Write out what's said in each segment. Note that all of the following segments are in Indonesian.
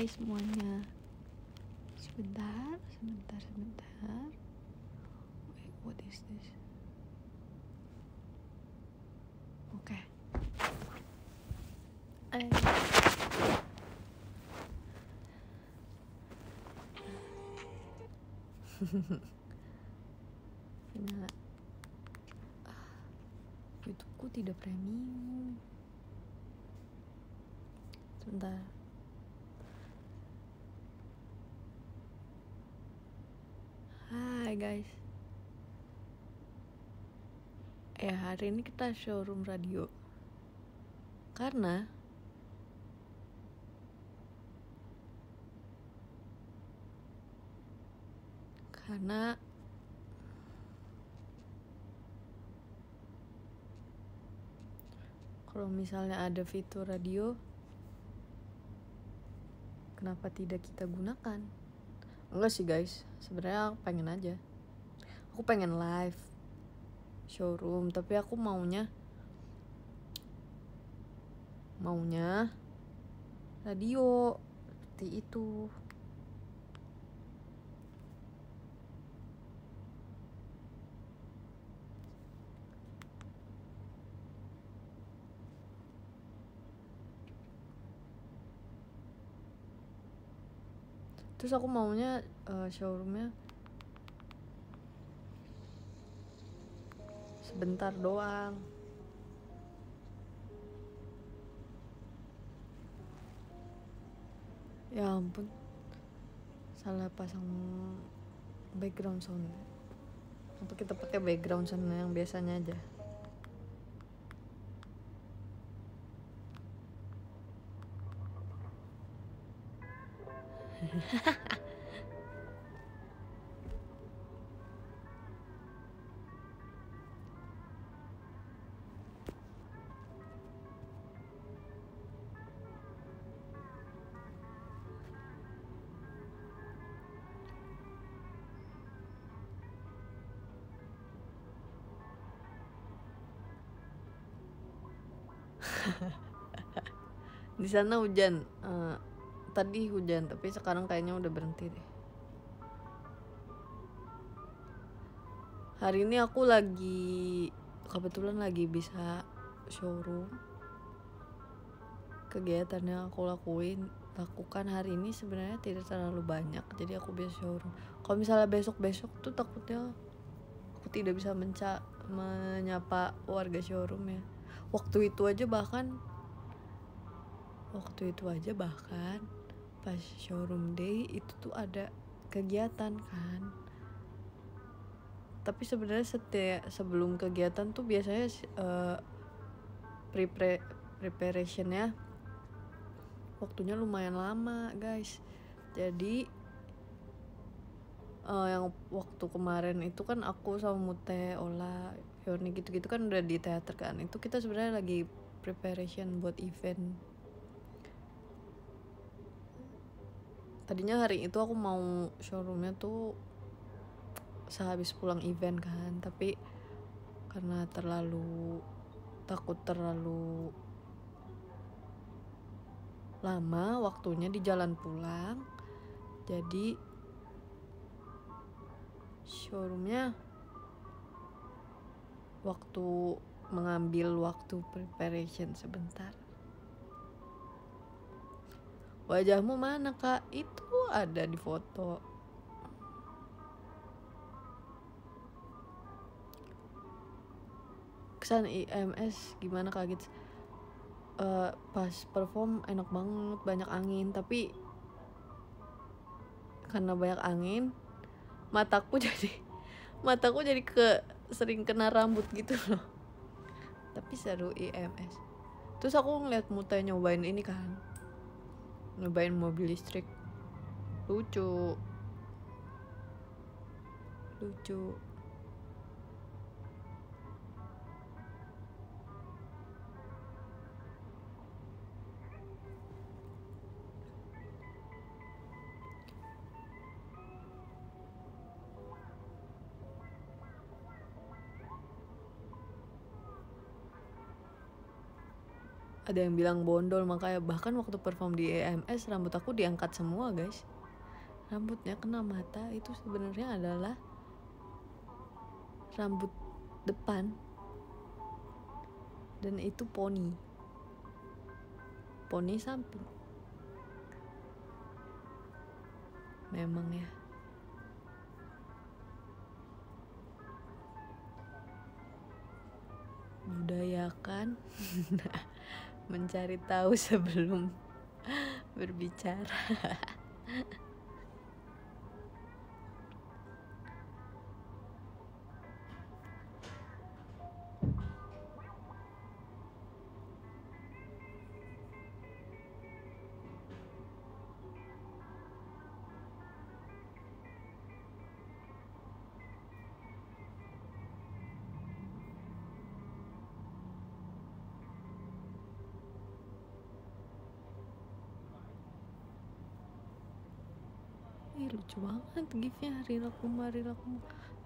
Hai semuanya. Sebentar. Wait, what is this? Oke. Nah, YouTubeku tidak premium. Sebentar. Hai guys. Hari ini kita showroom radio. Karena kalau misalnya ada fitur radio, kenapa tidak kita gunakan? Enggak sih guys, sebenarnya aku pengen aja. Aku pengen live showroom, tapi aku maunya radio seperti itu. Terus aku maunya showroomnya sebentar doang. Ya ampun, salah pasang background sound. Apa kita pakai background sound yang biasanya aja? Di sana hujan. Tadi hujan, tapi sekarang kayaknya udah berhenti deh. Hari ini aku kebetulan lagi bisa showroom. Kegiatan yang aku lakukan hari ini sebenarnya tidak terlalu banyak, jadi aku bisa showroom. Kalau misalnya besok tuh takutnya aku tidak bisa menyapa warga showroom ya. Waktu itu aja bahkan pas showroom day itu tuh ada kegiatan kan. Tapi sebenarnya sebelum kegiatan tuh biasanya preparationnya waktunya lumayan lama guys. Jadi yang waktu kemarin itu kan aku sama Mute, Ola, Yoni gitu-gitu kan udah di teater kan. Itu kita sebenarnya lagi preparation buat event. Tadinya hari itu aku mau showroomnya tuh sehabis pulang event kan, tapi karena takut terlalu lama waktunya di jalan pulang, jadi showroomnya mengambil waktu preparation sebentar. Wajahmu mana kak? Itu ada di foto. Kesan IMS gimana kak gitu? Pas perform enak banget, banyak angin, tapi karena banyak angin mataku jadi sering kena rambut gitu loh. Tapi seru IMS. Terus aku ngeliat Mute nyobain ini kan, nyobain mobil listrik. Lucu. ada yang bilang bondol, makanya bahkan waktu perform di EMS rambut aku diangkat semua guys. Rambutnya kena mata itu sebenarnya adalah rambut depan, dan itu poni samping. Memang ya, budayakan mencari tahu sebelum berbicara. Ih, lucu banget gifnya Rila Kuma.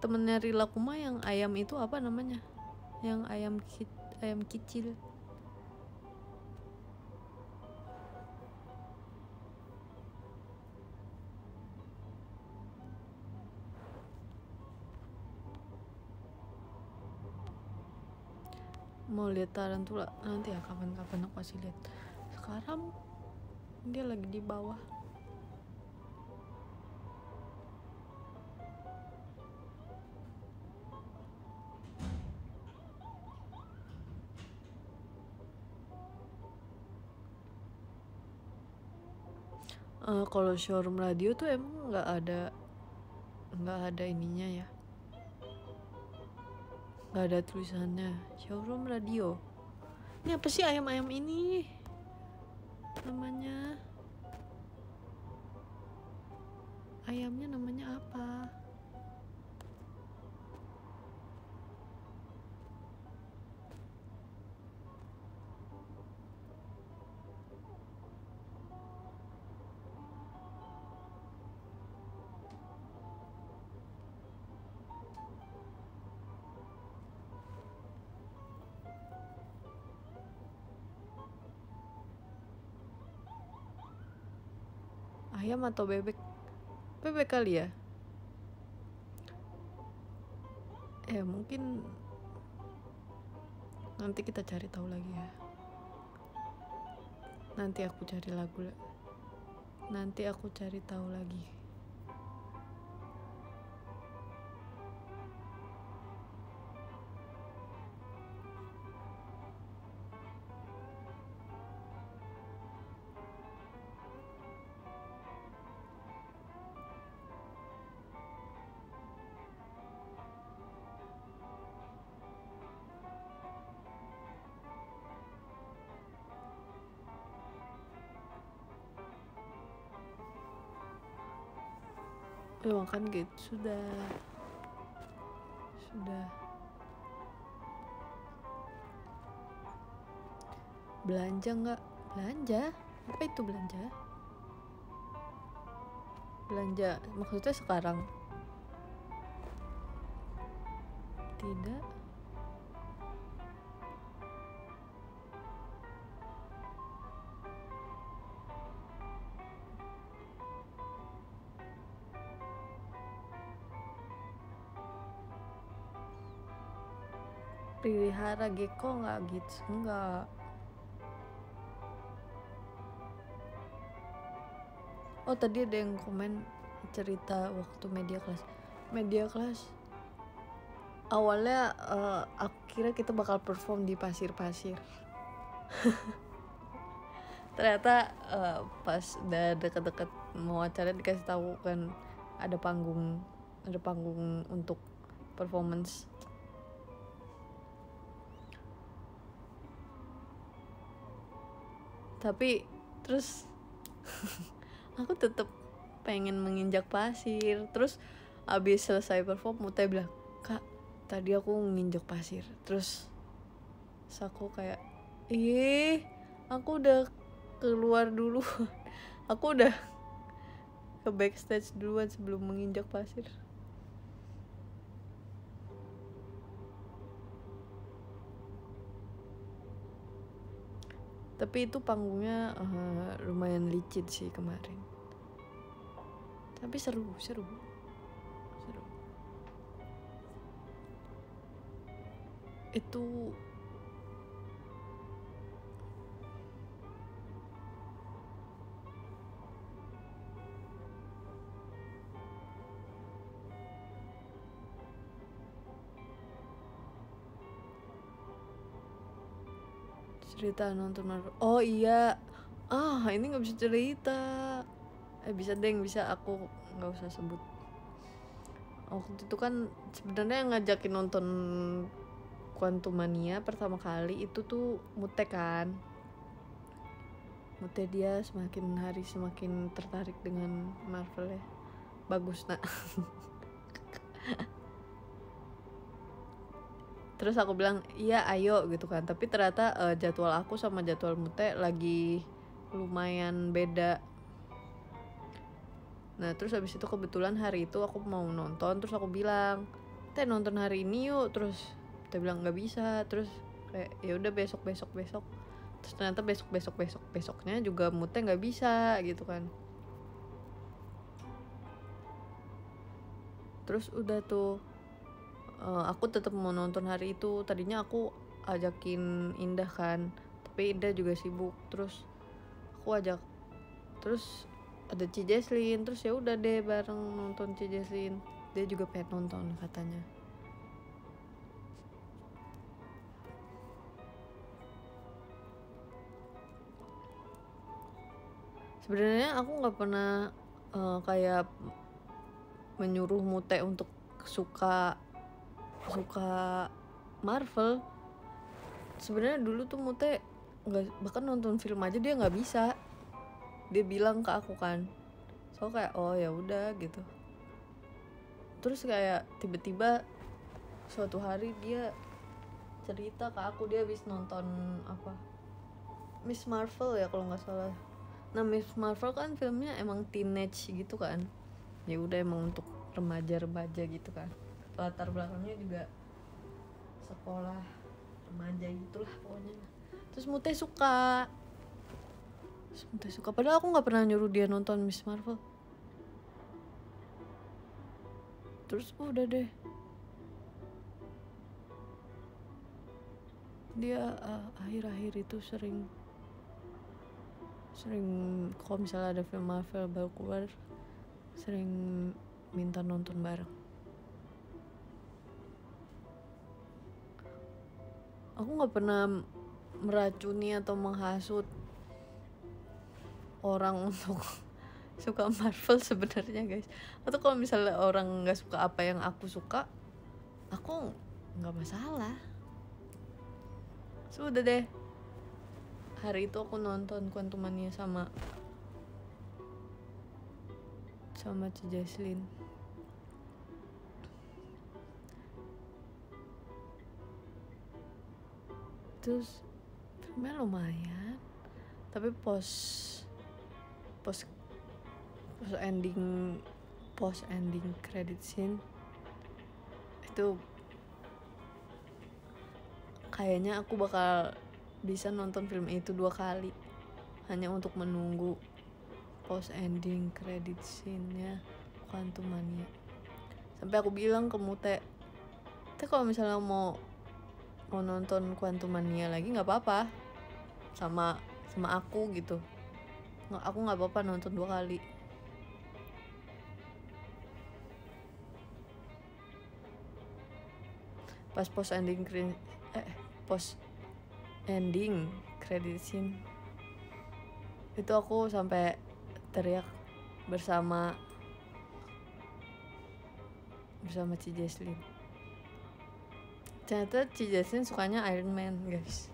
Temennya Rila Kuma yang ayam itu apa namanya, yang ayam kecil. Mau lihat tarantula nanti ya, kapan-kapan aku kasih lihat. Sekarang dia lagi di bawah. Kalau showroom radio tuh emang nggak ada ininya ya, nggak ada tulisannya showroom radio. Ini apa sih ayam ini namanya? Ayamnya namanya apa? Ayam atau bebek? Bebek kali ya? Mungkin nanti kita cari tahu lagi ya. Nanti aku cari tahu lagi. Makan gitu sudah belanja nggak? Apa itu belanja maksudnya sekarang? Tidak. Pelihara gecko nggak gitu, nggak. Oh tadi ada yang komen cerita waktu media kelas awalnya aku kira kita bakal perform di pasir. Ternyata pas udah deket-deket mau acara dikasih tahu kan ada panggung untuk performance. Tapi terus aku tetap pengen menginjak pasir. Terus abis selesai perform Mutai bilang, "Kak, tadi aku nginjak pasir." Terus aku kayak, aku udah keluar dulu. Aku udah ke backstage duluan sebelum menginjak pasir. Tapi itu panggungnya lumayan licin sih kemarin. Tapi seru. Itu cerita nonton Marvel. Oh iya, ini nggak bisa cerita. Bisa deng, bisa, aku nggak usah sebut. Waktu itu kan sebenarnya ngajakin nonton Quantumania pertama kali itu tuh Mute kan. Mute dia semakin hari semakin tertarik dengan Marvel ya. Bagus nak. Terus aku bilang iya ayo gitu kan, tapi ternyata jadwal aku sama jadwal Mute lagi lumayan beda. Nah terus habis itu kebetulan hari itu aku mau nonton, terus aku bilang teh nonton hari ini yuk, terus dia bilang nggak bisa, terus kayak ya udah besok, terus ternyata besoknya juga Mute nggak bisa gitu kan. Terus udah tuh aku tetap mau nonton hari itu. Tadinya aku ajakin Indah kan, tapi Indah juga sibuk. Terus aku ajak, terus ada Ci Jesslyn, terus ya udah deh bareng nonton Ci Jesslyn. Dia juga pengen nonton katanya. Sebenarnya aku nggak pernah kayak menyuruh Mute untuk suka Marvel. Sebenarnya dulu tuh Mute nggak, bahkan nonton film aja dia nggak bisa. Dia bilang ke aku kan, so kayak oh ya udah gitu. Terus kayak tiba-tiba suatu hari dia cerita ke aku, dia habis nonton apa, Miss Marvel ya kalau nggak salah. Nah Miss Marvel kan filmnya emang teenage gitu kan, ya udah emang untuk remaja gitu kan, latar belakangnya juga sekolah remaja gitulah pokoknya. Terus Mute suka, padahal aku nggak pernah nyuruh dia nonton Miss Marvel. Terus udah deh dia akhir-akhir itu sering kalau misalnya ada film Marvel baru keluar, sering minta nonton bareng. Aku nggak pernah meracuni atau menghasut orang untuk suka Marvel sebenarnya guys. Atau kalau misalnya orang nggak suka apa yang aku suka, aku nggak masalah. Sudah deh, hari itu aku nonton Quantumania sama Ci Jesslyn. Terus filmnya lumayan, tapi post ending credit scene itu kayaknya aku bakal bisa nonton film itu 2 kali hanya untuk menunggu post ending credit scene-nya Quantumania. Sampai aku bilang ke Mute, kalau misalnya mau nonton Quantumania lagi nggak apa-apa sama aku gitu. Aku nggak apa-apa nonton 2 kali. Pas post ending credit scene itu aku sampai teriak bersama Ci Jesslyn. Ternyata Ci Jesslyn sukanya Iron Man guys.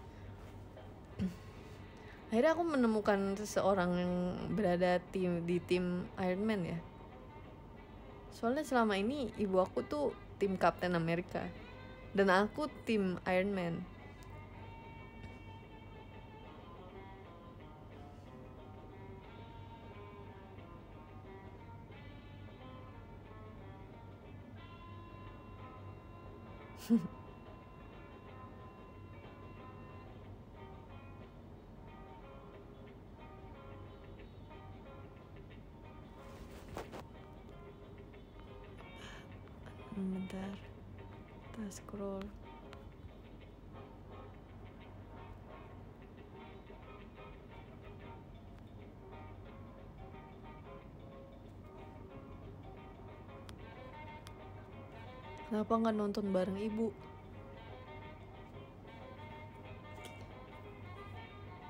Akhirnya aku menemukan seseorang yang berada di tim Iron Man ya. Soalnya selama ini ibu aku tuh tim Captain America dan aku tim Iron Man. Bentar, kita scroll. Kenapa nggak nonton bareng ibu?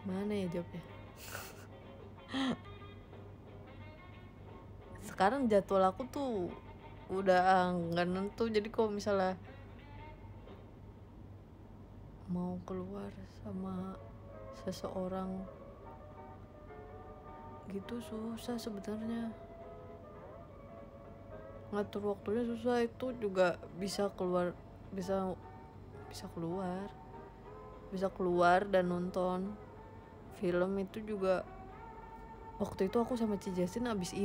Mana ya jawabnya? Sekarang jadwal aku tuh udah nggak nentu, jadi kalau misalnya mau keluar sama seseorang gitu susah sebenarnya. Ngatur waktunya susah. Itu juga bisa keluar, bisa keluar dan nonton film. Itu juga waktu itu aku sama Ci Justin abis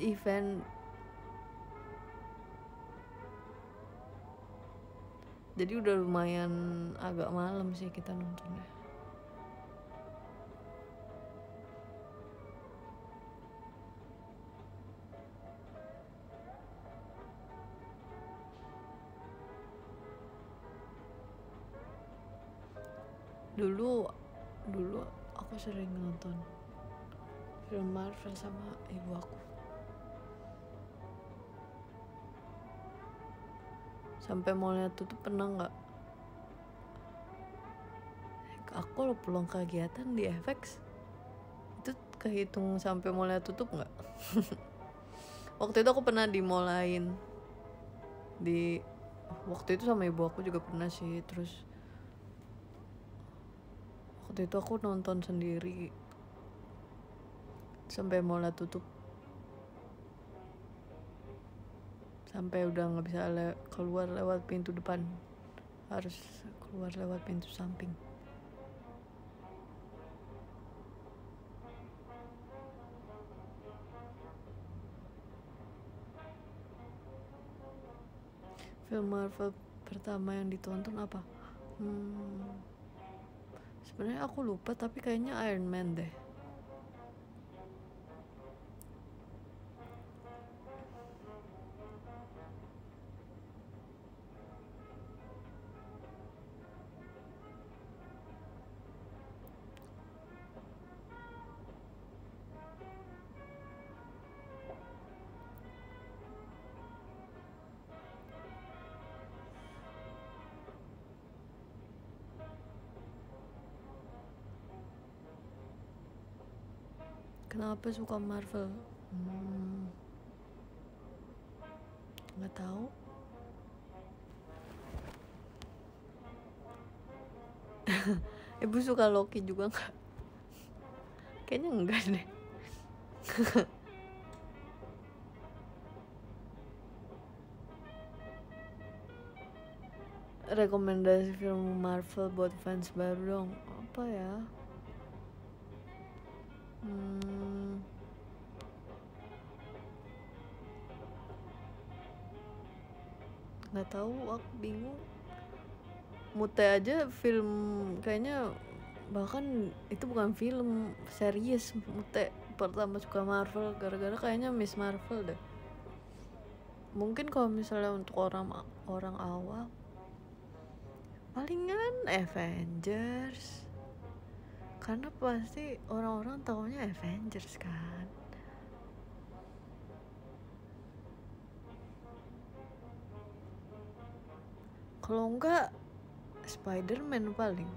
event jadi udah lumayan agak malam sih kita nontonnya. Dulu aku sering nonton film Marvel sama ibu aku. Sampai mallnya tutup pernah nggak? Aku kalau pulang kegiatan di FX itu kehitung sampai mallnya tutup nggak? Waktu itu aku pernah di mall lain. Waktu itu sama ibu aku juga pernah sih. Terus waktu itu aku nonton sendiri sampai mallnya tutup, sampai udah nggak bisa keluar lewat pintu depan, harus keluar lewat pintu samping. Film Marvel pertama yang ditonton apa? Sebenarnya aku lupa, tapi kayaknya Iron Man deh. Kenapa suka Marvel? Nggak tahu. Ibu suka Loki juga nggak? Kayaknya enggak deh. Rekomendasi film Marvel buat fans baru dong. Apa ya? Nggak tahu, aku bingung. Mute aja film kayaknya, bahkan itu bukan film, series. Mute pertama suka Marvel gara-gara kayaknya Miss Marvel deh. Mungkin kalau misalnya untuk orang awam palingan Avengers, karena pasti orang-orang taunya Avengers kan. Kalau enggak Spider-Man paling.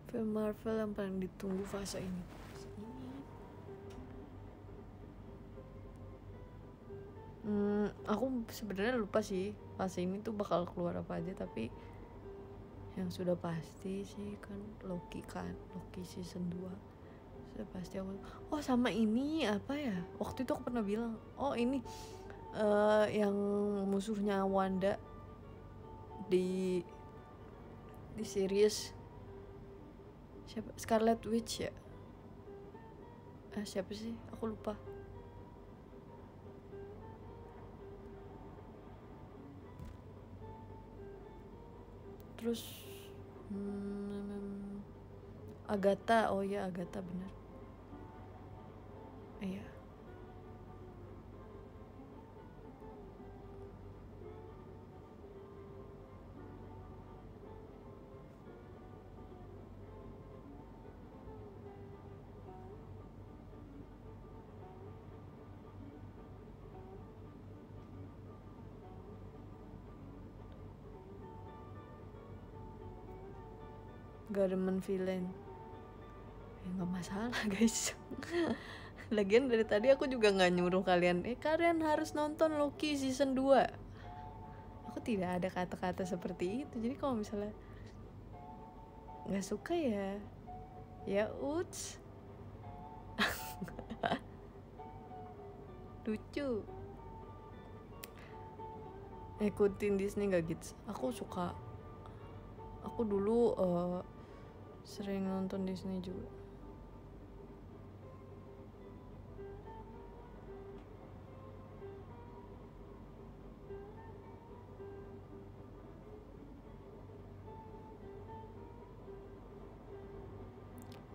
Film Marvel yang paling ditunggu fase ini. Aku sebenarnya lupa sih fase ini tuh bakal keluar apa aja, tapi Yang sudah pasti sih kan Loki season 2 sudah pasti aku. Oh sama ini apa ya, waktu itu aku pernah bilang, oh ini yang musuhnya Wanda di series siapa, Scarlet Witch ya, siapa sih aku lupa. Terus Agatha, oh ya Agatha benar. Iya. Gak demen villain ya nggak masalah guys. Lagian dari tadi aku juga nggak nyuruh kalian kalian harus nonton Loki season 2. Aku tidak ada kata-kata seperti itu. Jadi kalau misalnya nggak suka ya uts. Lucu ikutin Disney gak gitu. Aku suka, aku dulu sering nonton Disney juga.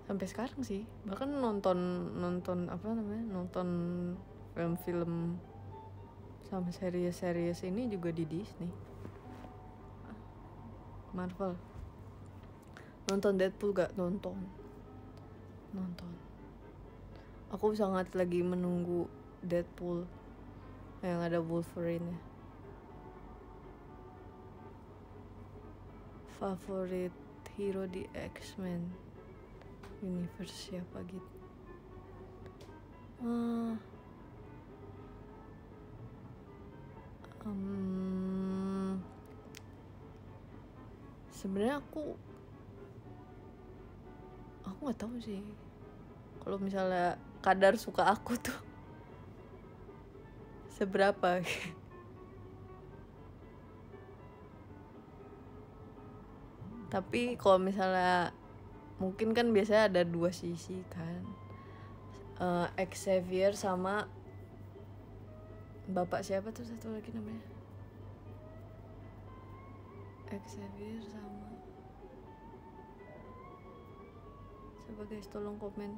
Sampai sekarang sih, bahkan nonton apa namanya, nonton film-film sama series ini juga di Disney. Marvel. Nonton Deadpool gak? Nonton. Aku sangat lagi menunggu Deadpool yang ada Wolverine ya. Favorit hero di X-Men universe siapa gitu? Sebenarnya aku nggak tahu sih. Kalau misalnya kadar suka aku tuh seberapa? Tapi kalau misalnya mungkin kan biasanya ada 2 sisi kan, Xavier sama bapak siapa tuh satu lagi namanya, Xavier sama siapa guys, tolong komen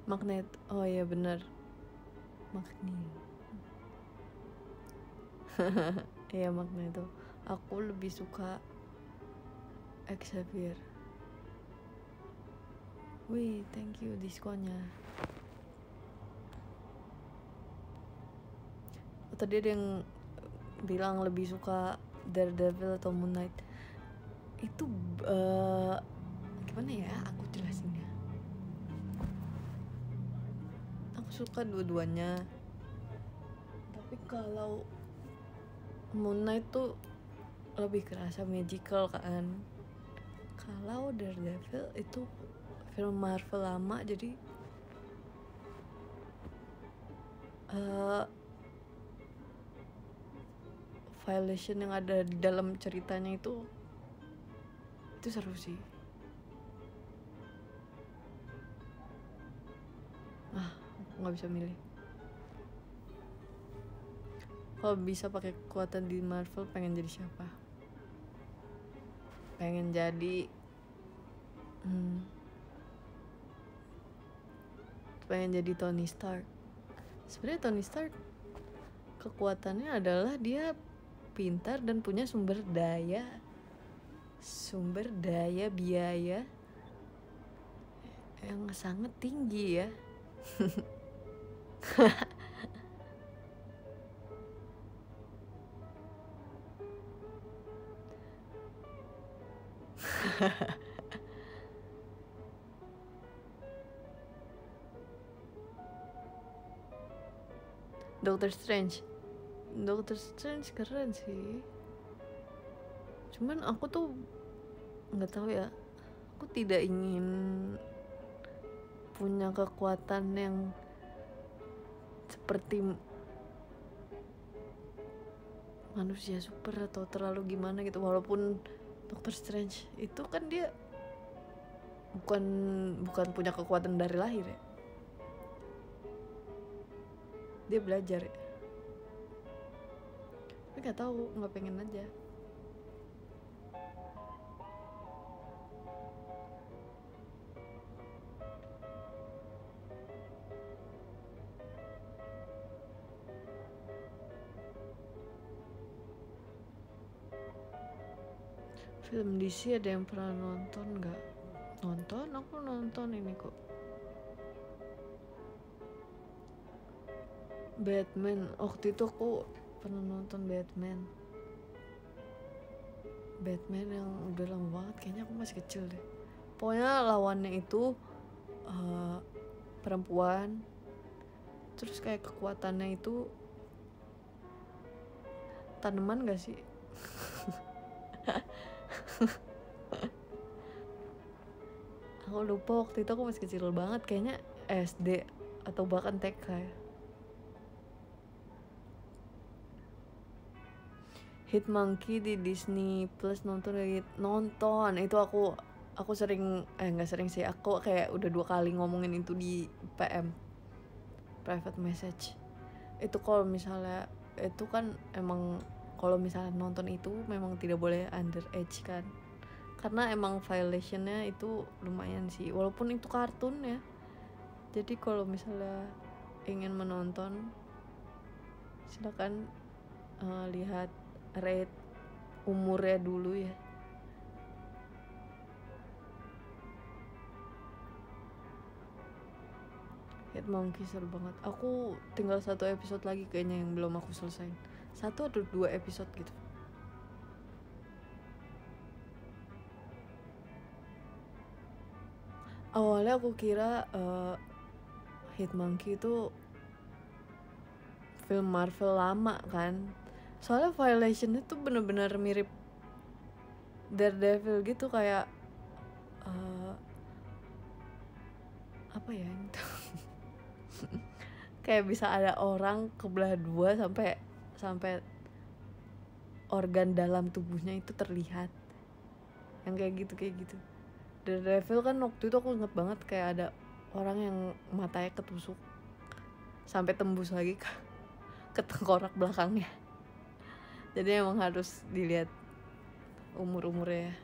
Magnet, oh iya bener, Magneto. Iya Magneto. Aku lebih suka Xavier. Wih, thank you diskonnya. Tadi ada yang bilang lebih suka Daredevil atau Moon Knight. Itu gimana ya aku jelasinnya? Aku suka dua-duanya. Tapi kalau Moon Knight tuh lebih kerasa magical kan. Kalau Daredevil itu film Marvel lama, jadi violation yang ada di dalam ceritanya itu seru sih. Aku nggak bisa milih. Kalau bisa pakai kekuatan di Marvel, pengen jadi siapa? Pengen jadi Tony Stark. Sebenarnya Tony Stark kekuatannya adalah dia pintar dan punya sumber daya biaya yang sangat tinggi ya. Doctor Strange. Doctor Strange keren sih. Cuman aku tuh nggak tahu ya. Aku tidak ingin punya kekuatan yang seperti manusia super atau terlalu gimana gitu. Walaupun Doctor Strange itu kan dia bukan punya kekuatan dari lahir ya. Dia belajar ya. Tapi nggak tahu, nggak pengen aja. Film DC ada yang pernah nonton nggak? Nonton, aku nonton ini kok. Batman, waktu itu aku pernah nonton Batman yang udah lama banget, kayaknya aku masih kecil deh. Pokoknya lawannya itu perempuan, terus kayak kekuatannya itu tanaman gak sih? Aku lupa, waktu itu aku masih kecil banget, kayaknya SD atau bahkan TK ya. Hitmonkey di Disney Plus nonton itu aku sering nggak sering sih, aku kayak udah 2 kali ngomongin itu di PM, private message. Itu kalau misalnya itu kan emang kalau misalnya nonton itu memang tidak boleh underage kan, karena emang violationnya itu lumayan sih, walaupun itu kartun ya. Jadi kalau misalnya ingin menonton silakan lihat rate umurnya dulu ya. Hitmonkey seru banget. Aku tinggal 1 episode lagi kayaknya yang belum aku selesain. 1 atau 2 episode gitu. Awalnya aku kira Hitmonkey itu film Marvel lama kan. Soalnya violation itu bener-bener mirip Daredevil gitu, kayak apa ya itu. Kayak bisa ada orang kebelah 2 sampai organ dalam tubuhnya itu terlihat. Yang kayak gitu. Daredevil kan waktu itu aku inget banget kayak ada orang yang matanya ketusuk sampai tembus lagi ke tengkorak belakangnya. Jadi emang harus dilihat umur-umurnya.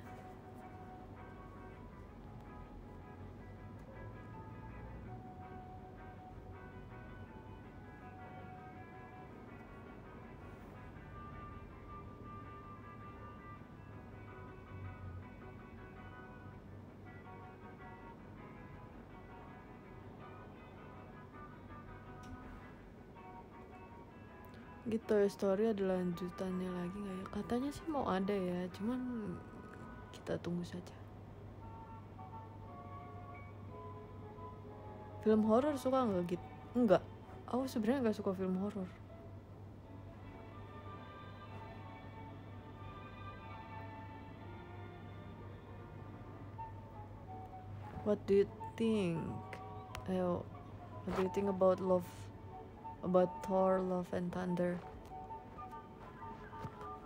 Gitu ya, story ada lanjutannya lagi nggak ya? Katanya sih mau ada ya, cuman kita tunggu saja. Film horor suka nggak gitu? Enggak, aku sebenarnya nggak suka film horor. What do you think? What do you think about Thor, Love and Thunder?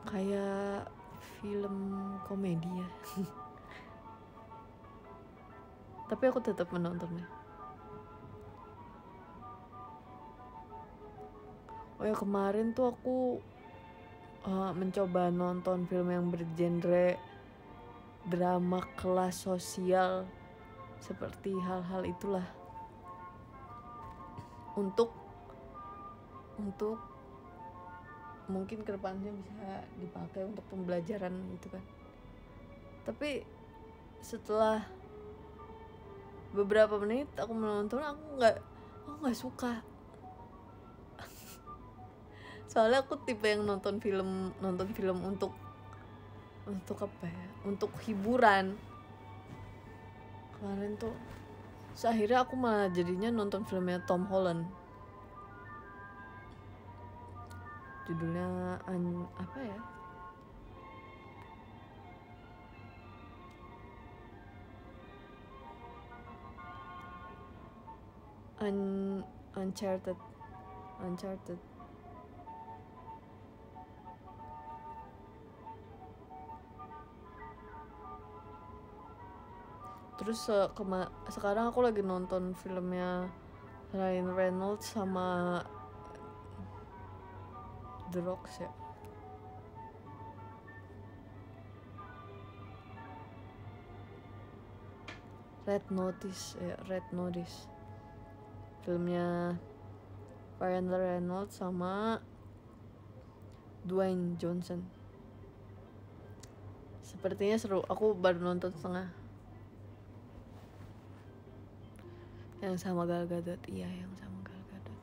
Kayak film komedi ya. Tapi aku tetap menontonnya. Oh ya, kemarin tuh aku mencoba nonton film yang bergenre drama kelas sosial, seperti hal-hal itulah, untuk mungkin kedepannya bisa dipakai untuk pembelajaran gitu kan. Tapi setelah beberapa menit aku menonton, aku nggak suka. Soalnya aku tipe yang nonton film untuk apa ya, untuk hiburan. Kemarin tuh akhirnya aku malah jadinya nonton filmnya Tom Holland. judulnya apa ya, Uncharted. Terus sekarang aku lagi nonton filmnya Ryan Reynolds sama The Rock ya. Red Notice. Filmnya Ryan Reynolds sama Dwayne Johnson. Sepertinya seru. Aku baru nonton setengah. Yang sama Gal Gadot. Iya, yang sama Gal Gadot.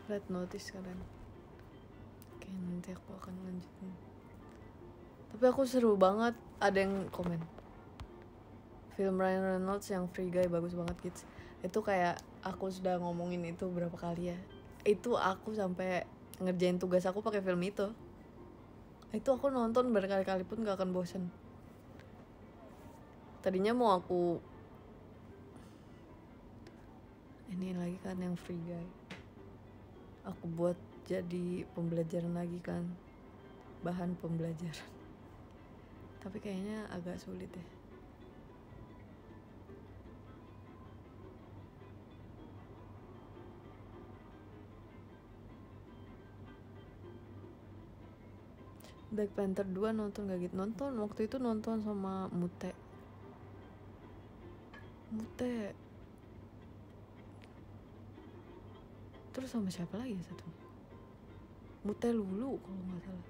Red Notice kalian. Oke, nanti aku akan lanjutin. Tapi aku seru banget. Ada yang komen, film Ryan Reynolds yang Free Guy bagus banget kids. Itu kayak aku sudah ngomongin itu berapa kali ya. Itu aku sampai ngerjain tugas aku pakai film itu. Itu aku nonton berkali-kali pun gak akan bosen. Tadinya mau aku ini lagi kan yang Free Guy, aku buat jadi pembelajaran lagi kan, bahan pembelajaran. Tapi kayaknya agak sulit ya. Black Panther 2 nonton gak gitu? Nonton, waktu itu nonton sama Mute. Terus sama siapa lagi ya satu? Mute Lulu kalau gak salah.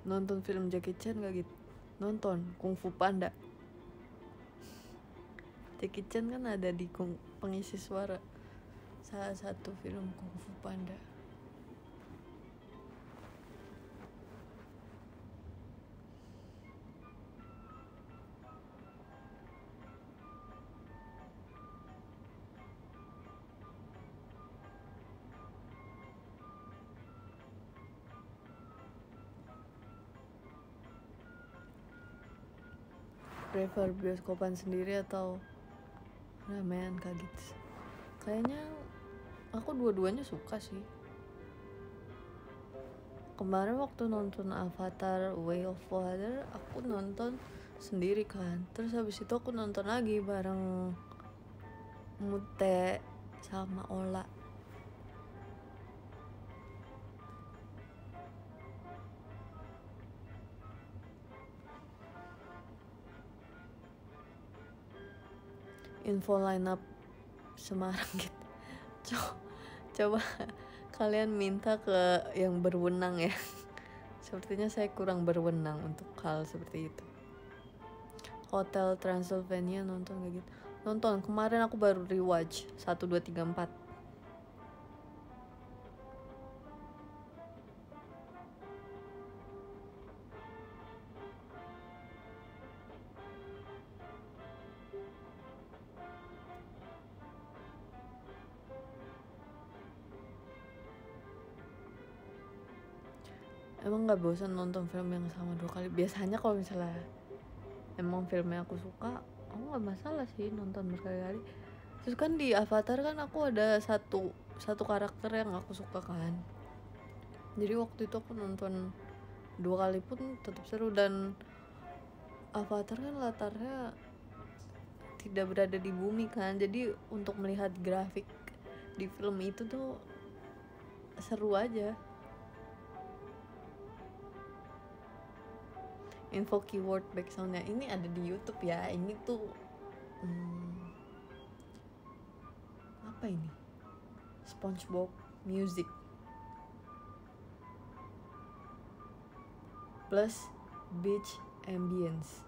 Nonton film Jackie Chan gak gitu? Nonton Kung Fu Panda. Jackie Chan kan ada di pengisi suara salah satu film Kung Fu Panda. Prefer bioskopan sendiri atau ramean kaget? Kayaknya aku dua-duanya suka sih. Kemarin waktu nonton Avatar Way of Water, aku nonton sendiri kan. Terus habis itu aku nonton lagi bareng Mute sama Ola. Info lineup Semarang gitu. Coba kalian minta ke yang berwenang ya. Sepertinya saya kurang berwenang untuk hal seperti itu. Hotel Transylvania nonton gak gitu? Nonton, kemarin aku baru rewatch 1, 2, 3, 4. Emang gak bosan nonton film yang sama 2 kali? Biasanya kalau misalnya emang filmnya aku suka, aku gak masalah sih nonton berkali-kali. Terus kan di Avatar kan aku ada satu karakter yang aku suka kan. Jadi waktu itu aku nonton 2 kali pun tetap seru. Dan Avatar kan latarnya tidak berada di bumi kan. Jadi untuk melihat grafik di film itu tuh seru aja. Info keyword backsoundnya ini ada di YouTube ya. Ini tuh apa ini? SpongeBob music plus beach ambience.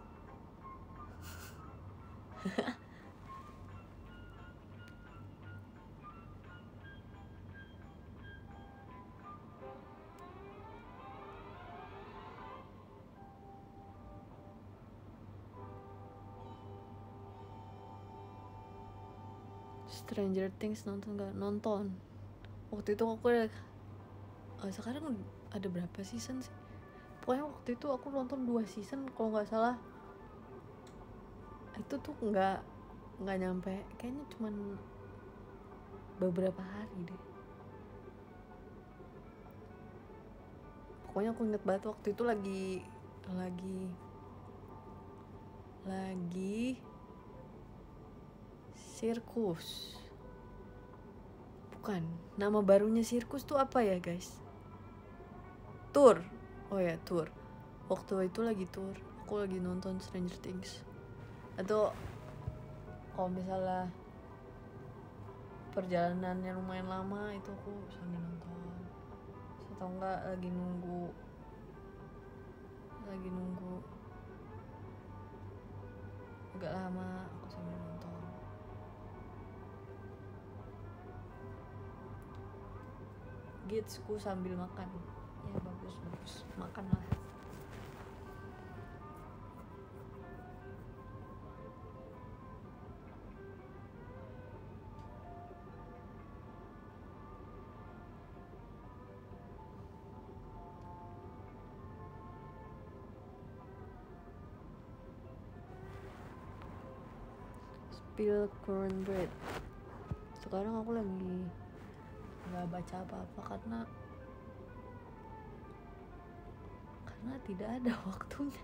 Stranger Things nonton nggak? Nonton. Waktu itu aku sekarang ada berapa season sih? Pokoknya waktu itu aku nonton 2 season kalau nggak salah. Itu tuh nggak nyampe, kayaknya cuman beberapa hari deh. Pokoknya aku inget banget waktu itu lagi sirkus. Bukan, nama barunya sirkus tuh apa ya guys? Tour. Oh ya, tour. Waktu itu lagi tour, aku lagi nonton Stranger Things. Atau kalau misalnya perjalanannya lumayan lama, itu aku sambil nonton. Atau enggak lagi nunggu agak lama, aku sambil nonton. Gitsku sambil makan. Ya bagus makan lah. Spill cornbread. Sekarang aku lagi nggak baca apa-apa karena tidak ada waktunya.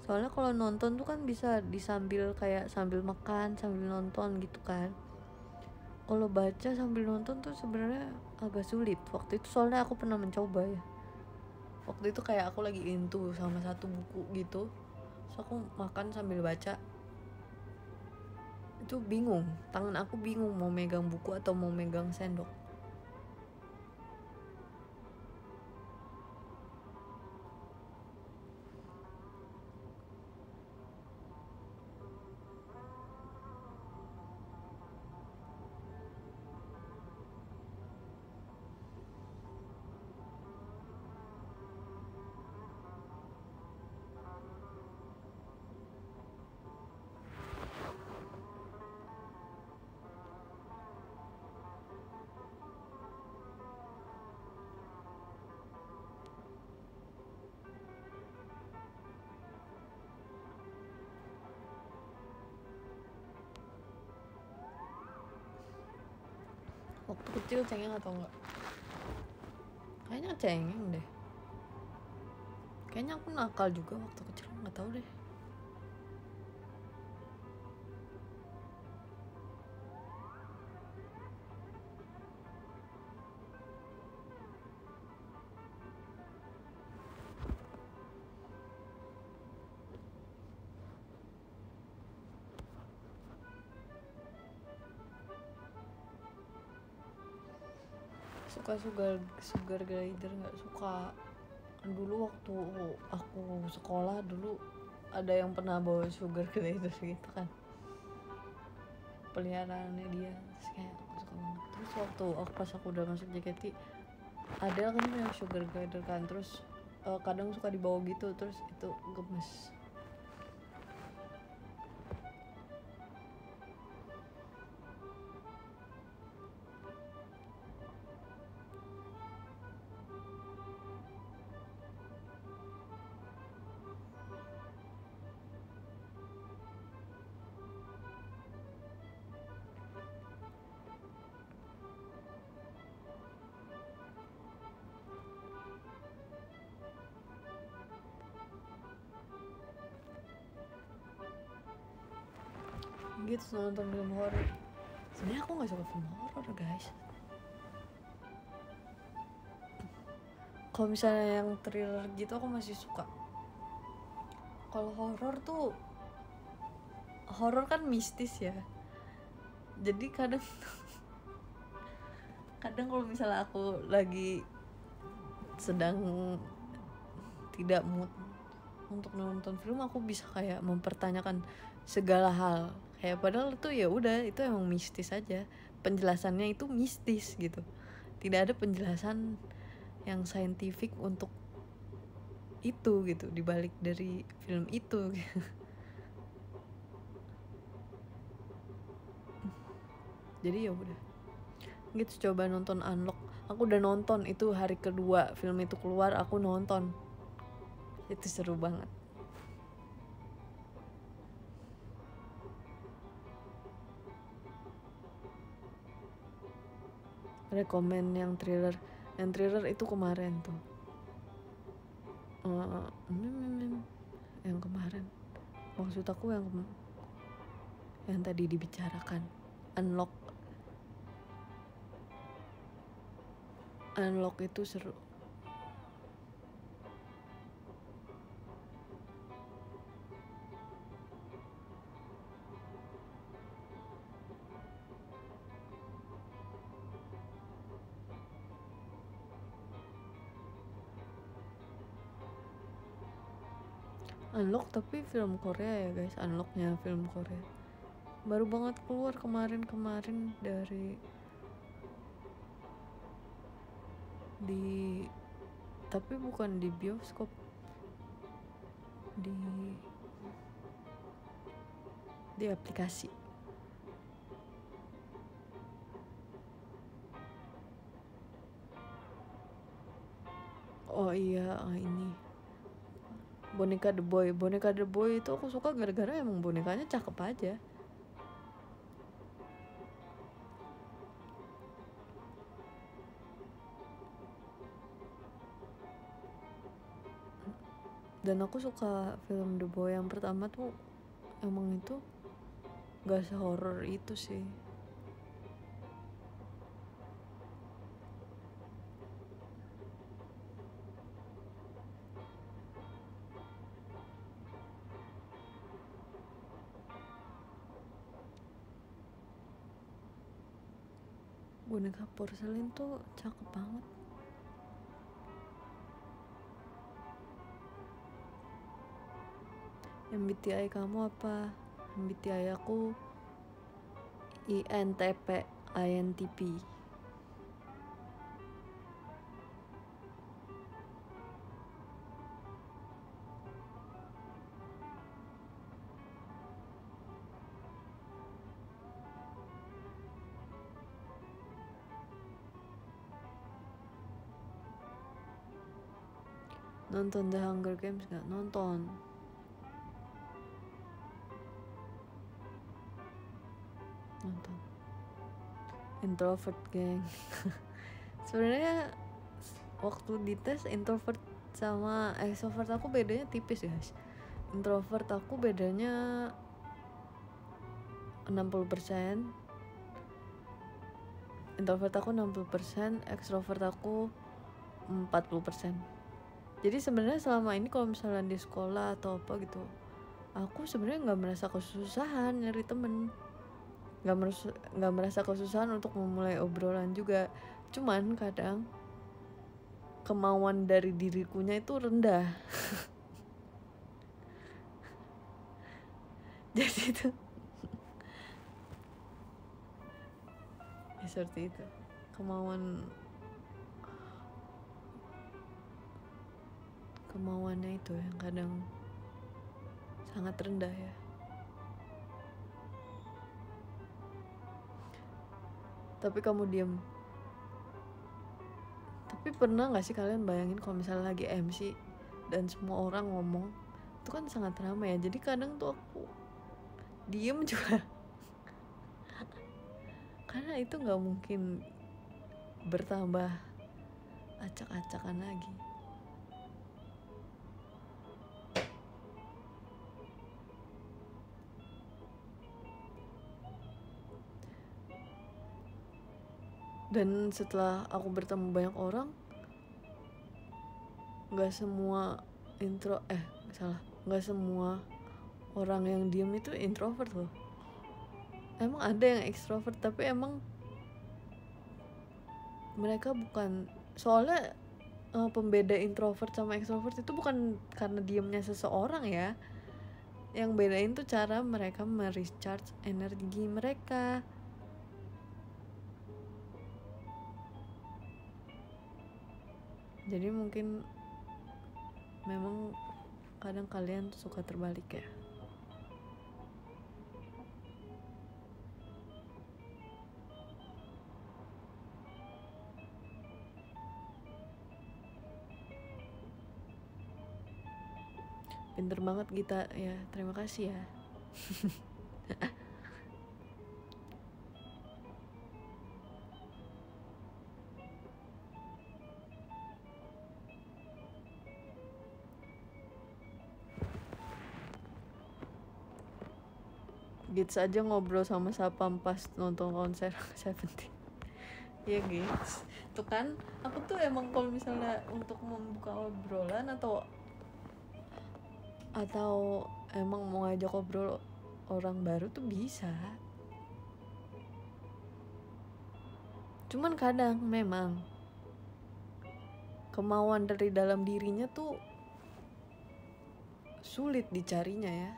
Soalnya kalau nonton tuh kan bisa disambil, kayak sambil makan sambil nonton gitu kan. Kalau baca sambil nonton tuh sebenarnya agak sulit. Waktu itu soalnya aku pernah mencoba ya. Waktu itu kayak aku lagi into sama satu buku gitu, so aku makan sambil baca. Itu bingung, tangan aku bingung mau megang buku atau mau megang sendok. Waktu kecil cengeng atau enggak? Kayaknya cengeng deh. Kayaknya aku nakal juga waktu kecil, nggak tahu deh. Suka sugar glider nggak suka. Dulu waktu aku sekolah dulu ada yang pernah bawa sugar glider gitu kan, peliharaannya dia. Terus kayak aku suka banget. Terus waktu pas aku udah masuk JKT, ada kan yang sugar glider kan, terus kadang suka dibawa gitu, terus itu gemes. Gitu nonton film horor. Sebenarnya aku nggak suka film horor guys. Kalau misalnya yang thriller gitu aku masih suka. Kalau horor tuh, horor kan mistis ya. Jadi kadang kalau misalnya aku lagi sedang tidak mood untuk nonton film, aku bisa kayak mempertanyakan segala hal. Kayak padahal tuh ya udah, itu emang mistis aja. Penjelasannya itu mistis gitu. Tidak ada penjelasan yang saintifik untuk itu gitu, dibalik dari film itu. Jadi ya udah gitu, coba nonton Unlock. Aku udah nonton itu hari kedua film itu keluar, aku nonton. Itu seru banget. Rekomen yang thriller itu kemarin tuh. Yang kemarin, maksud aku yang tadi dibicarakan, Unlock itu seru. Unlock tapi film Korea ya guys, Unlocknya film Korea baru banget keluar kemarin tapi bukan di bioskop, di aplikasi. Oh iya, ini boneka The Boy itu aku suka gara-gara emang bonekanya cakep aja. Dan aku suka film The Boy yang pertama tuh, emang itu gak se-horror itu sih. Boneka porselin tuh cakep banget. MBTI kamu apa? MBTI aku INTP INTP. Nonton The Hunger Games gak? Nonton. Introvert gang. Sebenarnya waktu dites introvert sama extrovert aku bedanya tipis guys. Introvert aku bedanya 60%, introvert aku 60%, extrovert aku 40%. Jadi sebenarnya selama ini kalau misalnya di sekolah atau apa gitu, aku sebenarnya nggak merasa kesusahan nyari temen, nggak merasa kesusahan untuk memulai obrolan juga. Cuman kadang kemauan dari diriku itu rendah. Jadi itu ya seperti itu, kemauannya itu yang kadang sangat rendah ya. Tapi kamu diam. Tapi pernah gak sih kalian bayangin kalau misalnya lagi MC dan semua orang ngomong, itu kan sangat ramai ya. Jadi kadang tuh aku diem juga. Karena itu gak mungkin bertambah acak-acakan lagi. Dan setelah aku bertemu banyak orang, gak semua orang yang diem itu introvert loh. Emang ada yang extrovert, tapi emang mereka bukan, soalnya pembeda introvert sama extrovert itu bukan karena diemnya seseorang ya. Yang bedain tuh cara mereka merecharge energi mereka. Jadi mungkin memang kadang kalian suka terbalik ya. Pinter banget Gita ya, terima kasih ya. Gits aja ngobrol sama Sapam pas nonton konser Seventeen. Iya Gits, tuh kan aku tuh emang kalau misalnya untuk membuka obrolan atau emang mau ngajak ngobrol orang baru tuh bisa. Cuman kadang memang kemauan dari dalam dirinya tuh sulit dicarinya ya.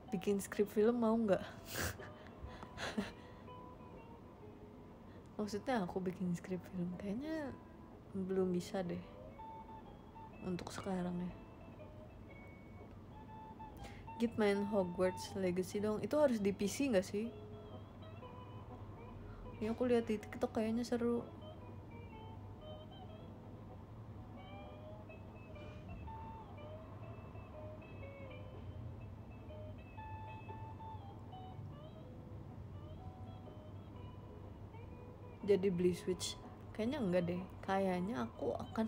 Bikin skrip film mau nggak? Maksudnya aku bikin skrip film kayaknya belum bisa deh untuk sekarang ya. Git main Hogwarts Legacy dong. Itu harus di PC nggak sih? Ya aku lihat di TikTok kayaknya seru. Jadi beli Switch kayaknya enggak deh. Kayaknya aku akan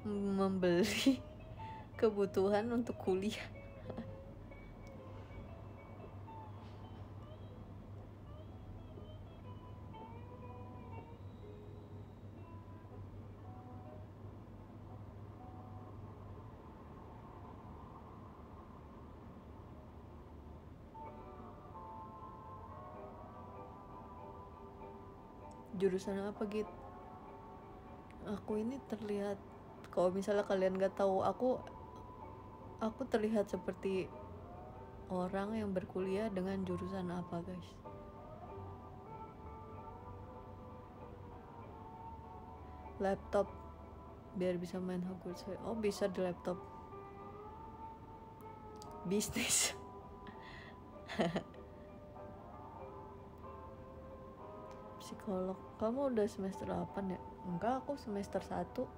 membeli kebutuhan untuk kuliah. Jurusan apa Git? Aku ini terlihat, kalau misalnya kalian gak tahu, aku terlihat seperti orang yang berkuliah dengan jurusan apa guys? Laptop biar bisa main Hogwarts. Oh bisa di laptop. Bisnis. Psikolog. Kamu udah semester 8 ya? Enggak, aku semester 1.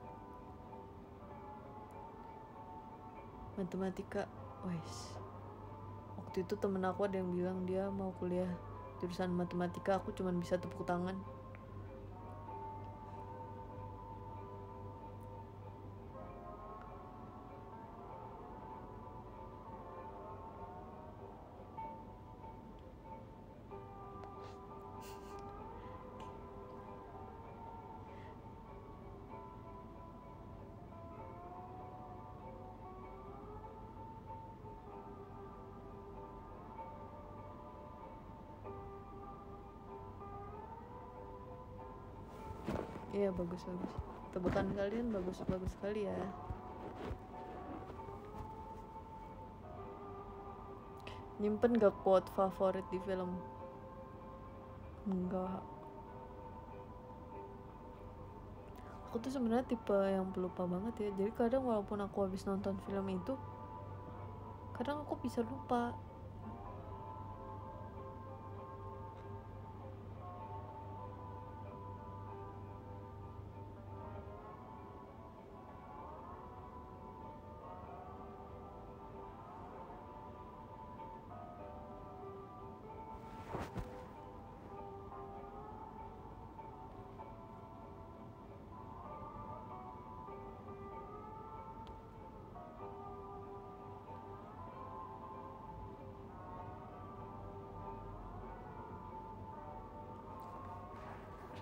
Matematika. Wes. Waktu itu temen aku ada yang bilang dia mau kuliah jurusan matematika, aku cuman bisa tepuk tangan. Iya bagus. Tebakan kalian bagus sekali ya. Nyimpen gak quote favorit di film? Enggak. Aku tuh sebenarnya tipe yang pelupa banget ya. Jadi kadang walaupun aku habis nonton film itu, kadang aku bisa lupa.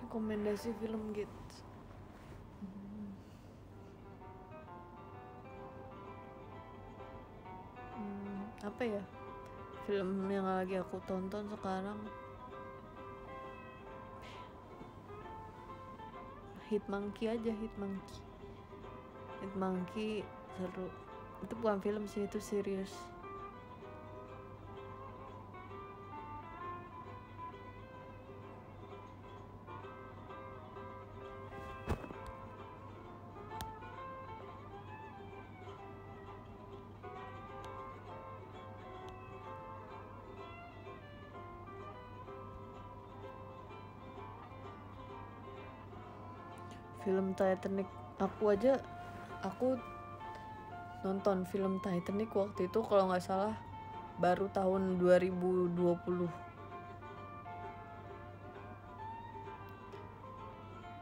Rekomendasi film gitu. Apa ya? Film yang lagi aku tonton sekarang Hit Monkey aja, Hit Monkey seru. Itu bukan film sih, itu serius. film Titanic. Aku nonton film Titanic waktu itu kalau nggak salah baru tahun 2020.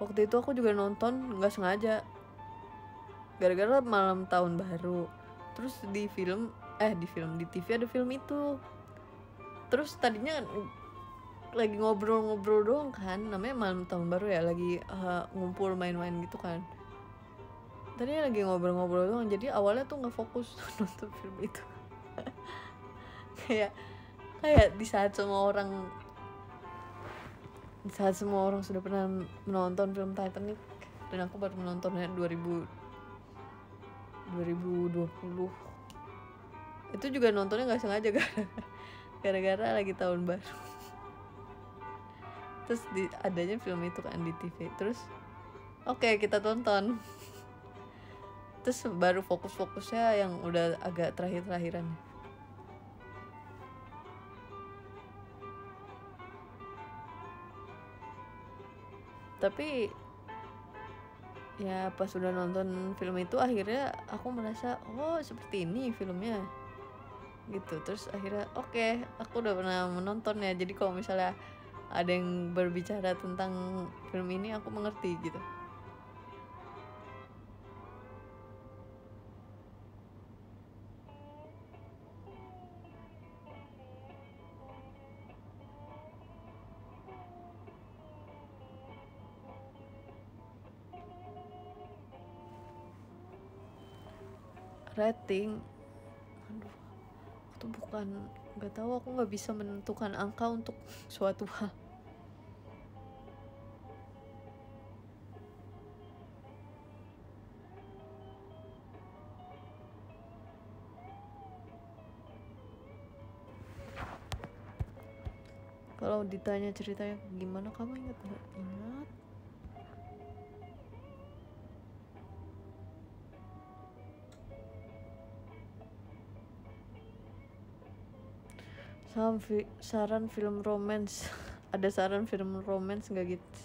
Waktu itu aku juga nonton nggak sengaja gara-gara malam tahun baru. Terus di TV ada film itu. Terus tadinya lagi ngobrol-ngobrol doang kan, namanya malam tahun baru ya, lagi ngumpul main-main gitu kan. Tadinya lagi ngobrol-ngobrol doang, jadi awalnya tuh nggak fokus nonton film itu. kayak di saat semua orang sudah pernah menonton film Titanic dan aku baru menontonnya 2020. Itu juga nontonnya nggak sengaja gara-gara lagi tahun baru. Terus adanya film itu kan di TV. Terus oke, kita tonton. Terus baru fokusnya yang udah agak terakhir-terakhiran. Tapi ya pas udah nonton film itu akhirnya aku merasa oh seperti ini filmnya gitu. Terus akhirnya oke, aku udah pernah menonton ya, jadi kalau misalnya ada yang berbicara tentang film ini aku mengerti gitu. Rating, aduh, itu bukan, nggak tahu, aku nggak bisa menentukan angka untuk suatu hal. Kalau ditanya ceritanya gimana, kamu ingat nggak? Ingat. Saran film romance. Ada saran film romance nggak gitu?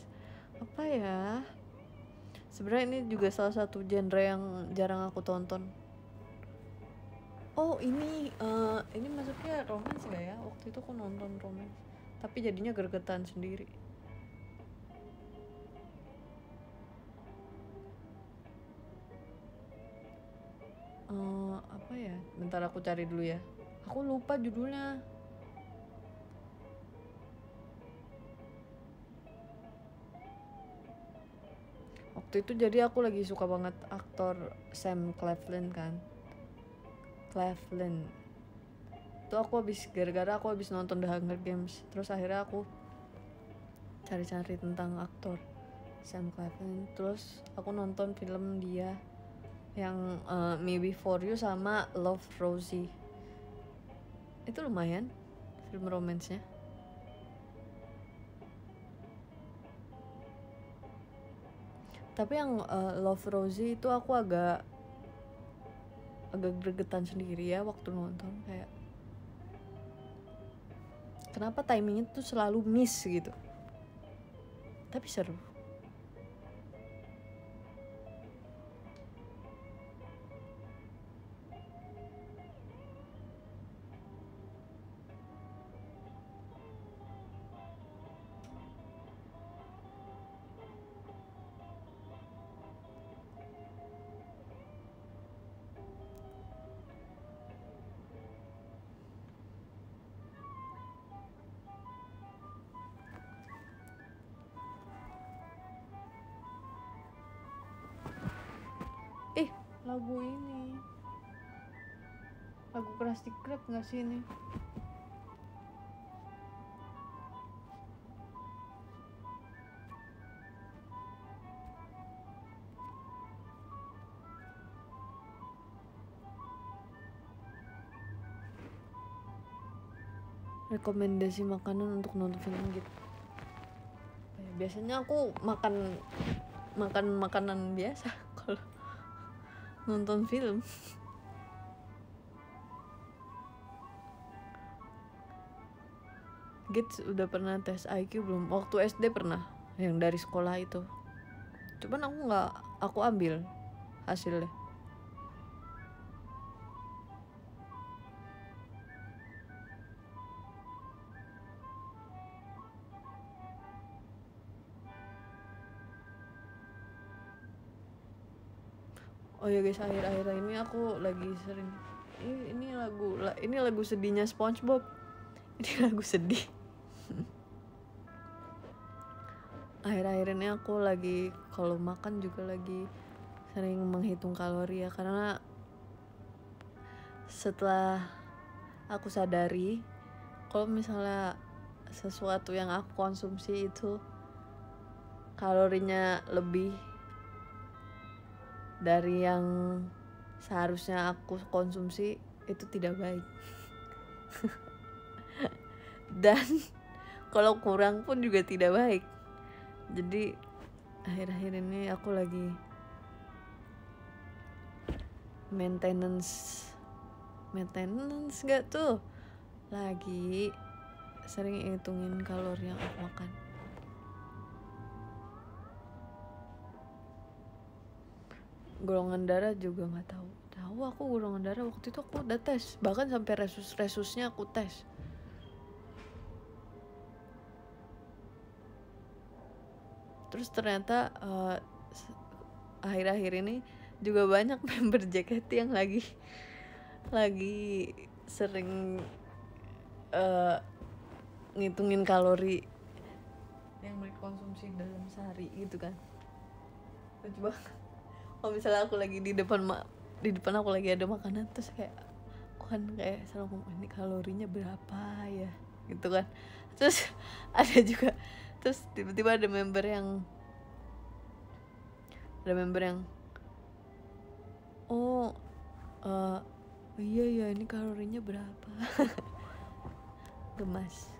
Apa ya? Sebenarnya ini juga salah satu genre yang jarang aku tonton. Oh ini masuknya romance nggak ya? Waktu itu aku nonton romance, tapi jadinya gregetan sendiri. Apa ya? Bentar aku cari dulu ya. Aku lupa judulnya. Waktu itu jadi aku lagi suka banget aktor Sam Claflin kan. Itu gara-gara aku habis nonton The Hunger Games. Terus akhirnya aku cari-cari tentang aktor Sam Claflin. Terus aku nonton film dia yang Me Before You sama Love Rosie. Itu lumayan film romansnya. Tapi yang Love Rosie itu aku agak gregetan sendiri ya waktu nonton, kayak kenapa timingnya tuh selalu miss gitu. Tapi seru. Lagu ini, lagu Krusty Krab nggak sih ini? Rekomendasi makanan untuk nonton film gitu. Biasanya aku makan makanan biasa kalau nonton film. Gits udah pernah tes IQ belum? Waktu SD pernah, yang dari sekolah itu. cuman aku ambil hasilnya. Oh ya guys, akhir-akhir ini aku lagi sering ini lagu sedihnya SpongeBob. Ini lagu sedih. Akhir-akhir ini aku lagi kalau makan juga lagi sering menghitung kalori ya, karena setelah aku sadari kalau misalnya sesuatu yang aku konsumsi itu kalorinya lebih dari yang seharusnya aku konsumsi, itu tidak baik. Dan kalau kurang pun juga tidak baik. Jadi akhir-akhir ini aku lagi maintenance gak tuh, lagi sering hitungin kalori yang aku makan. Golongan darah juga nggak tahu aku golongan darah. Waktu itu aku udah tes, bahkan sampai resusnya aku tes. Terus ternyata akhir-akhir ini juga banyak member JKT yang lagi sering ngitungin kalori yang mereka konsumsi dalam sehari gitu kan. Lucu banget. Kalau misalnya aku lagi di depan aku lagi ada makanan, terus kayak aku kan kayak selalu ngomong, ini kalorinya berapa ya gitu kan. Terus ada juga, terus tiba-tiba ada member yang oh iya ya, ini kalorinya berapa. Gemas.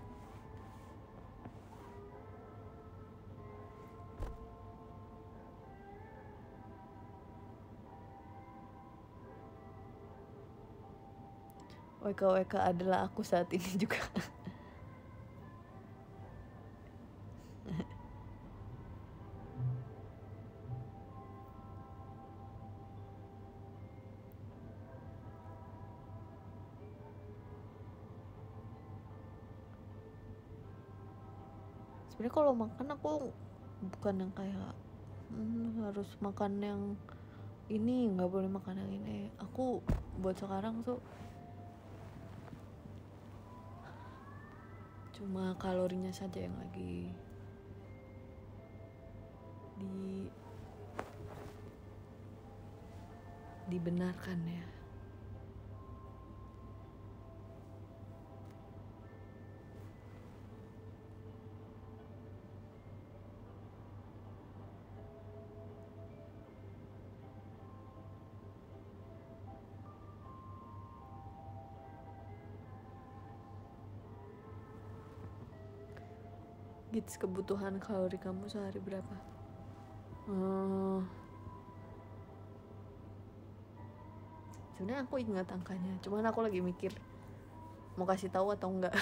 WK adalah aku saat ini juga. Sebenarnya kalau makan aku bukan yang kayak harus makan yang ini, nggak boleh makan yang ini. Aku buat sekarang tuh cuma kalorinya saja yang lagi dibenarkan ya. Gits, kebutuhan kalori kamu sehari berapa? Sebenarnya aku ingat angkanya, cuman aku lagi mikir mau kasih tahu atau enggak.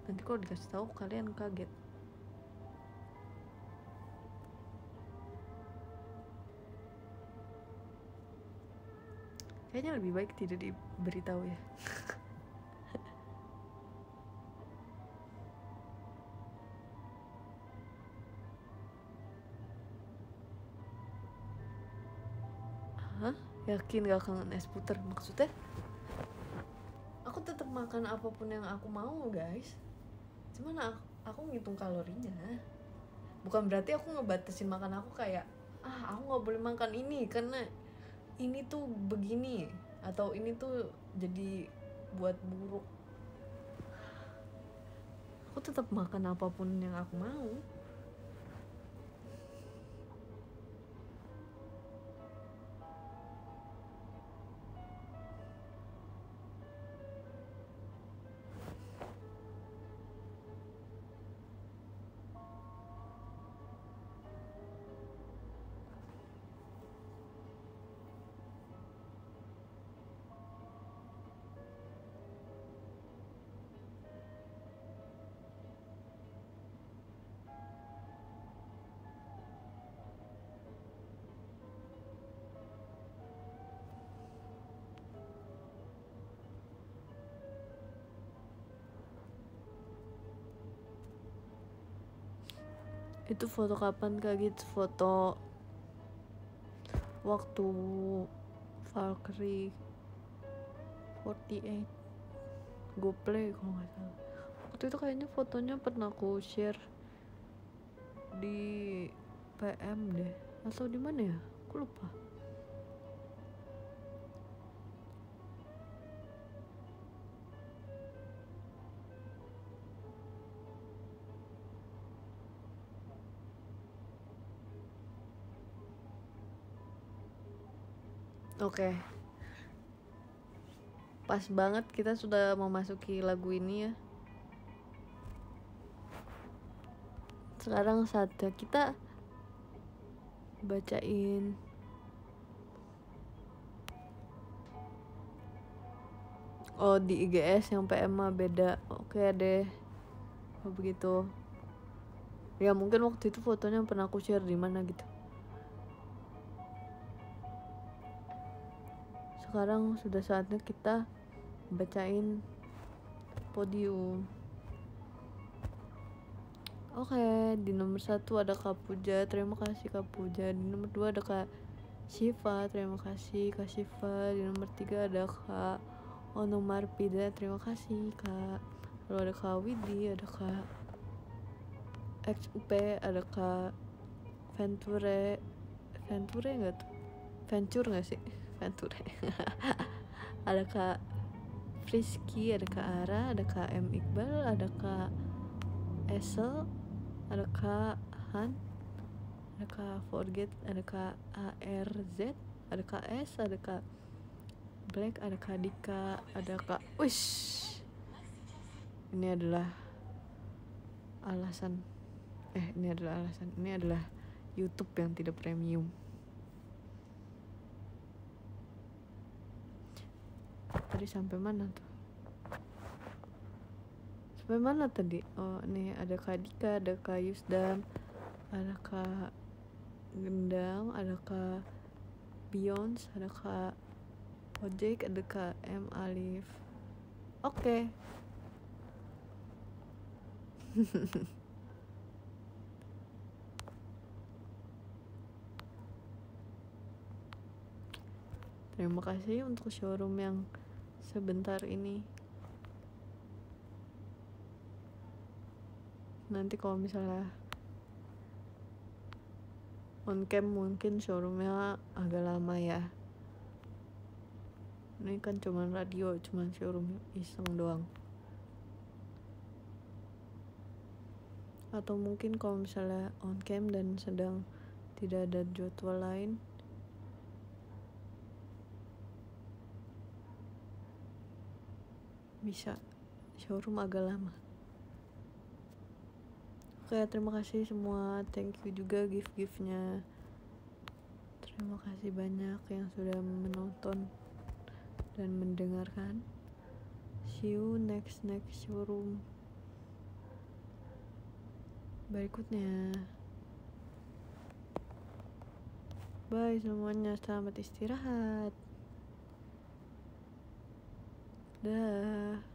Nanti kalau dikasih tahu kalian kaget. Kayaknya lebih baik tidak diberitahu ya. Hah? Yakin gak kangen es puter? Maksudnya aku tetap makan apapun yang aku mau guys, cuman aku ngitung kalorinya. Bukan berarti aku ngebatasin makan aku kayak aku gak boleh makan ini karena ini tuh begini, atau ini tuh jadi buat buruk. Aku tetap makan apapun yang aku mau. Itu foto kapan Kak gitu? Foto waktu Valkyrie 48 Go Play kalau nggak salah. Waktu itu kayaknya fotonya pernah aku share di PM deh atau di mana ya, aku lupa. Oke, pas banget kita sudah memasuki lagu ini ya. Sekarang saatnya kita bacain di IGS yang PM mah beda. Oke deh, kalau begitu ya mungkin waktu itu fotonya pernah aku share di mana gitu. Sekarang sudah saatnya kita bacain podium. Oke, di nomor 1 ada Kak Puja, terima kasih Kak Puja. Di nomor 2 ada Kak Syifa, terima kasih Kak Syifa. Di nomor 3 ada Kak Onomar Pida, terima kasih Kak. Lalu ada Kak Widi, ada Kak XUP, ada Kak Venture nggak tuh? Venture nggak sih? Venture. Ada Kak Frisky, ada Kak Ara, ada Kak M Iqbal, ada Kak Esel, ada Kak Han, ada Kak Forget, ada Kak ARZ, ada Kak S, ada Kak Black, ada Kak Dika, ada Kak Wish. Ini adalah alasan ini adalah YouTube yang tidak premium. Tadi sampai mana tuh? Sampai mana tadi? Oh, nih ada Kak Dika, ada Kak Yusdam, ada Kak Gendang, ada Kak Beyonce, ada Kak Ojek, ada Kak M Alif. Oke. Terima kasih untuk showroom yang sebentar ini. Nanti kalau misalnya on cam mungkin showroomnya agak lama ya. Ini kan cuman radio, cuman showroom iseng doang. Atau mungkin kalau misalnya on cam dan sedang tidak ada jadwal lain, bisa showroom agak lama. Oke, terima kasih semua. Thank you juga gift-giftnya. Terima kasih banyak yang sudah menonton dan mendengarkan. See you next showroom berikutnya. Bye semuanya, selamat istirahat. Dah.